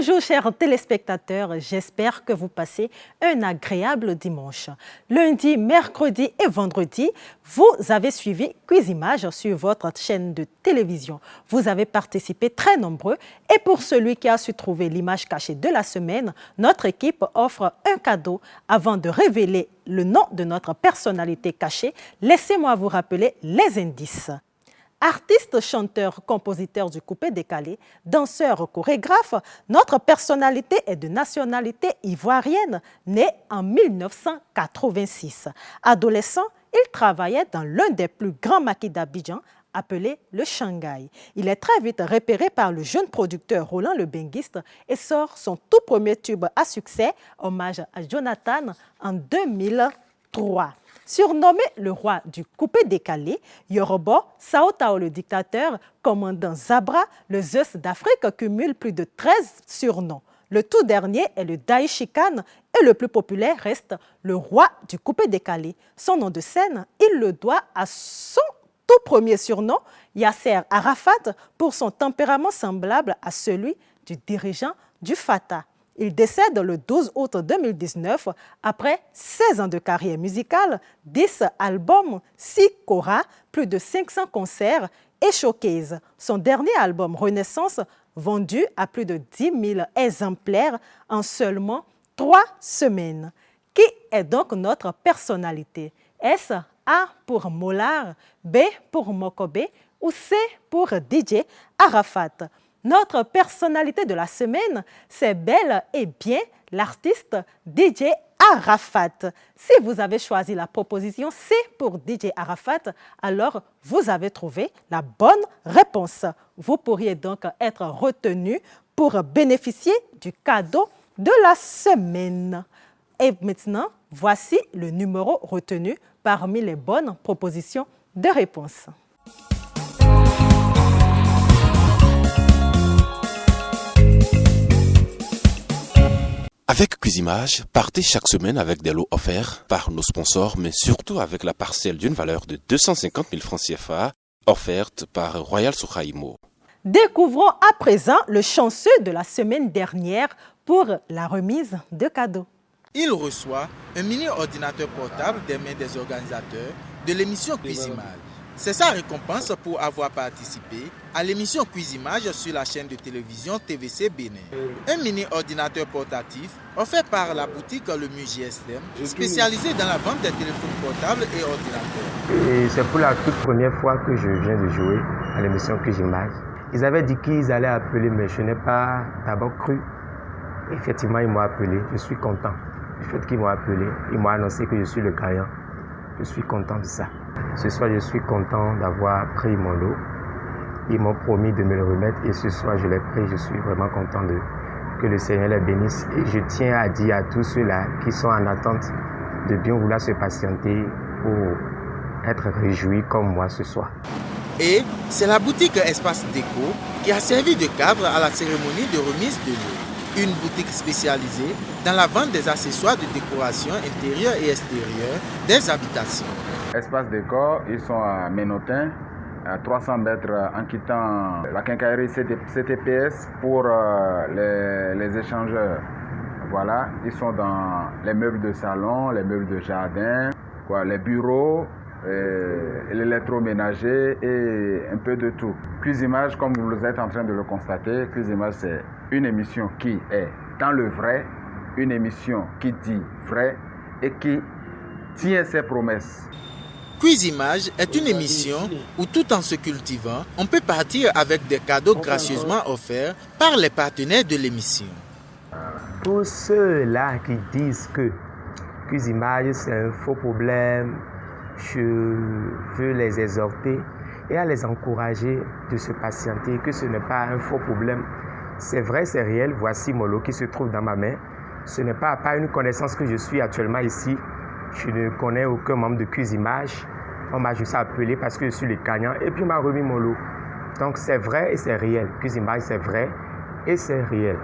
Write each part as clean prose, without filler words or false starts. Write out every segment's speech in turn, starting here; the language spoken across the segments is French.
Bonjour chers téléspectateurs, j'espère que vous passez un agréable dimanche. Lundi, mercredi et vendredi, vous avez suivi Cuisimage sur votre chaîne de télévision. Vous avez participé très nombreux et pour celui qui a su trouver l'image cachée de la semaine, notre équipe offre un cadeau. Avant de révéler le nom de notre personnalité cachée, laissez-moi vous rappeler les indices. Artiste, chanteur, compositeur du coupé-décalé, danseur, chorégraphe, notre personnalité est de nationalité ivoirienne, née en 1986. Adolescent, il travaillait dans l'un des plus grands maquis d'Abidjan, appelé le Shanghai. Il est très vite repéré par le jeune producteur Roland Le Benguiste et sort son tout premier tube à succès, hommage à Jonathan, en 2003. Surnommé le roi du coupé-décalé, Yorobo, Sao Tao le dictateur, commandant Zabra, le Zeus d'Afrique cumule plus de 13 surnoms. Le tout dernier est le Daishikan et le plus populaire reste le roi du coupé-décalé. Son nom de scène, il le doit à son tout premier surnom, Yasser Arafat, pour son tempérament semblable à celui du dirigeant du Fatah. Il décède le 12 août 2019 après 16 ans de carrière musicale, 10 albums, 6 choras, plus de 500 concerts et showcases. Son dernier album Renaissance, vendu à plus de 10 000 exemplaires en seulement 3 semaines. Qui est donc notre personnalité? Est-ce A pour Molar, B pour Mokobe ou C pour DJ Arafat? Notre personnalité de la semaine, c'est bel et bien l'artiste DJ Arafat. Si vous avez choisi la proposition C pour DJ Arafat, alors vous avez trouvé la bonne réponse. Vous pourriez donc être retenu pour bénéficier du cadeau de la semaine. Et maintenant, voici le numéro retenu parmi les bonnes propositions de réponse. Avec Cuisimage, partez chaque semaine avec des lots offerts par nos sponsors, mais surtout avec la parcelle d'une valeur de 250 000 francs CFA offerte par Royal Soukhaïmo. Découvrons à présent le chanceux de la semaine dernière pour la remise de cadeaux. Il reçoit un mini-ordinateur portable des mains des organisateurs de l'émission Cuisimage. C'est sa récompense pour avoir participé à l'émission Cuisimage sur la chaîne de télévision TVC Bénin. Un mini-ordinateur portatif offert par la boutique Le Mu GSM, spécialisée dans la vente des téléphones portables et ordinateurs. Et c'est pour la toute première fois que je viens de jouer à l'émission Cuisimage. Ils avaient dit qu'ils allaient appeler, mais je n'ai pas d'abord cru. Effectivement, ils m'ont appelé. Je suis content du fait qu'ils m'ont appelé. Ils m'ont annoncé que je suis le gagnant. Je suis content de ça. Ce soir, je suis content d'avoir pris mon lot. Ils m'ont promis de me le remettre et ce soir, je l'ai pris. Je suis vraiment content que le Seigneur les bénisse. Et je tiens à dire à tous ceux-là qui sont en attente de bien vouloir se patienter pour être réjouis comme moi ce soir. Et c'est la boutique Espace Déco qui a servi de cadre à la cérémonie de remise de l'eau. Une boutique spécialisée dans la vente des accessoires de décoration intérieure et extérieure des habitations. Espace Décor, ils sont à Ménotin, à 300 mètres en quittant la quincaillerie CTPS pour les échangeurs. Voilà, ils sont dans les meubles de salon, les meubles de jardin, les bureaux, l'électroménager et un peu de tout. Cuisimage, comme vous êtes en train de le constater, Cuisimage c'est une émission qui est dans le vrai, une émission qui dit vrai et qui tient ses promesses. Cuisimage est une émission où tout en se cultivant, on peut partir avec des cadeaux gracieusement offerts par les partenaires de l'émission. Pour ceux-là qui disent que Cuisimage c'est un faux problème, je veux les exhorter et à les encourager de se patienter, que ce n'est pas un faux problème. C'est vrai, c'est réel. Voici mon lot qui se trouve dans ma main. Ce n'est pas une connaissance que je suis actuellement ici. Je ne connais aucun membre de Cuisimage. On m'a juste appelé parce que je suis le gagnant et puis on m'a remis mon lot. Donc c'est vrai et c'est réel. Cuisimage, c'est vrai et c'est réel.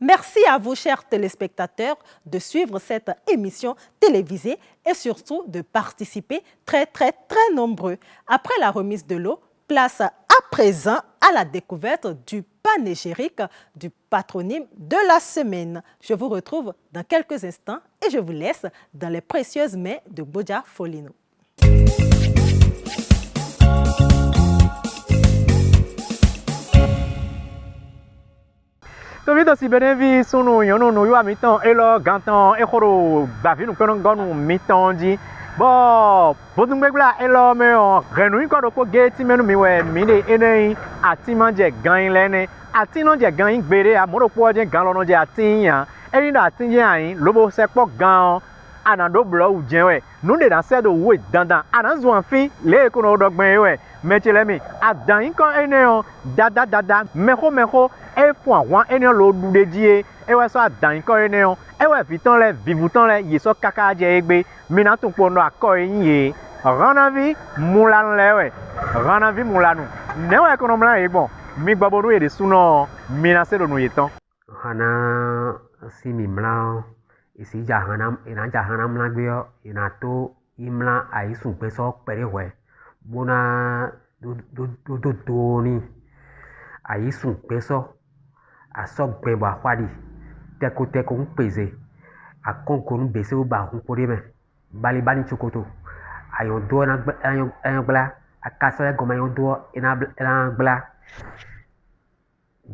Merci à vous, chers téléspectateurs, de suivre cette émission télévisée et surtout de participer très nombreux. Après la remise de l'eau, place à À présent, à la découverte du panégyrique du patronyme de la semaine. Je vous retrouve dans quelques instants et je vous laisse dans les précieuses mains de Bodja Folino. Tovito si benevi sunu yono no yo amiton elo ganton ekoro bavi no kono gonu mitonji bo bodungbegla elo me o renu ko do ko geti menu mi we mi de ene ati manje gan lene ati no je gan gbere amoro po je gan lono je ati yan eni da ati je ayin lobo sepo gan anado blo ujenwe nu de da sedo we dandan ananzu anfin le ko no dogben we mechele mi adan ko ene o dada meko e fún àwọn ènìyàn ló dúdé díẹ̀ e wá sọ àdán ko ene o e wá vitan le vivutan le ye so kaka je egbe mina tun po no akọ yin ye ranavi mulanu lewe ranavi mulanu ne wa ko no mla egbon mi gbaboru ede suno mina se do no yetan hana si mi mla isi ja hana ina ja hana mla gbe yo ina to imla aisun pe so pere we bona do ni aisun pe so asọgbẹ bọ akwadi tẹkotẹko ń pèsè akọkọ ń bèsè ó bá òkun kórè mẹ balibani tsokoto ayọdọ ẹnagbla akasọ ẹgọmọ ayọdọ ẹnagbla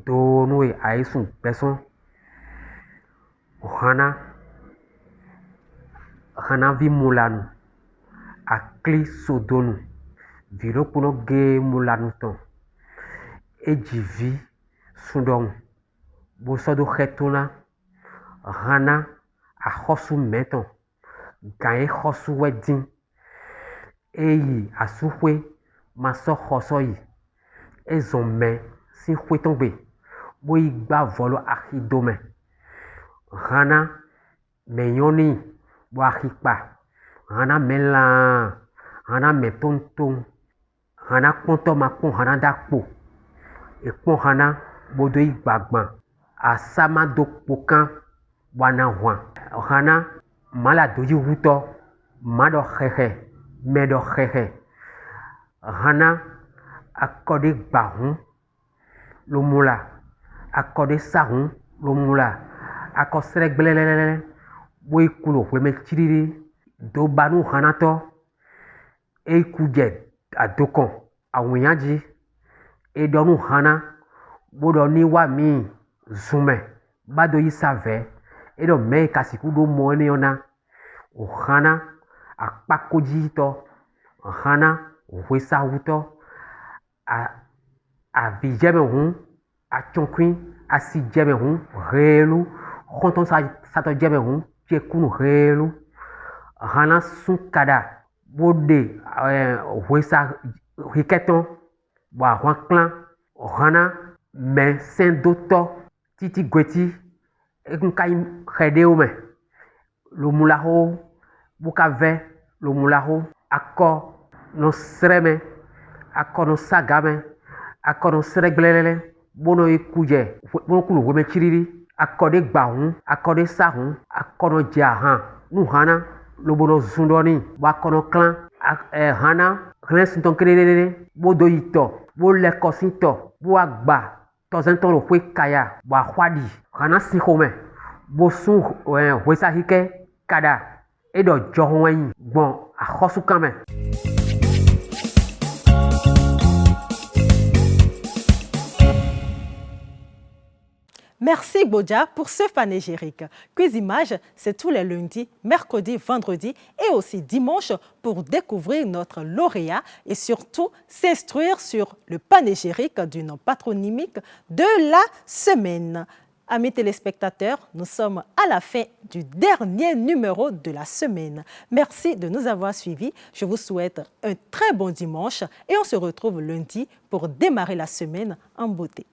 donu àìsùn pẹsán hana vi mulanu akli sodonu virokuno ge mulanu tán ejivi sundọ̀hún bosodo xetona hana axɔsu mɛtɔn gãye xɔsu wɛdin eyi asuƒe masɔ xɔsɔ yi ezɔmɛ si ƒetɔgbe boyi gba vɔlo axidome hana mɛnyɔni bo axikpa hana mɛlã hana mɛtonton hana kpɔntɔ makpɔn hana dakpo ekpɔn hana bodo igbagban asama do kpokan wana hwan hana mala doji wutɔ mado xexe medo xexe hana akɔde gbahun lomula akɔde sahun lomula akɔ srɛgblɛlɛlɛ boyi kulo ƒeme tsiriri do banu hanatɔ ekudze adokɔn awunyadzi edɔnu hana bodo ni wa mi zume bado yi save edo me kasiku do mo ne ona ohana akpakoji to ohana ohwesa wuto a vijeme hu a chonkwin a si jeme hu relu khonton sa to jeme hu je kunu relu ohana sunkada bode ohwesa hiketon wa hwan klan ohana mais sen d'auto titi gweti ekunkai xedewo me lomulaho bukave lomulaho akɔ no sreme akɔ no sagame akɔ no srɛgblɛlɛ bono ekudze bono kulo weme tsiriri akɔ de gbahun akɔ de sahun akɔ no dzahan nuhana lobono zundɔni bo akɔ no klan hana hlesintɔn kedede bodo yitɔ bo lekɔsintɔ bo agba tɔzɛntɔn lo ƒe kaya bo axɔaɖi hana si xɔme bo sun hwesa hike kada eɖɔ dzɔhɔn anyi gbɔn axɔsukame. Merci Bodja pour ce panégyrique. Cuisimage, c'est tous les lundis, mercredis, vendredis et aussi dimanche pour découvrir notre lauréat et surtout s'instruire sur le panégyrique du nom patronymique de la semaine. Amis téléspectateurs, nous sommes à la fin du dernier numéro de la semaine. Merci de nous avoir suivis. Je vous souhaite un très bon dimanche et on se retrouve lundi pour démarrer la semaine en beauté.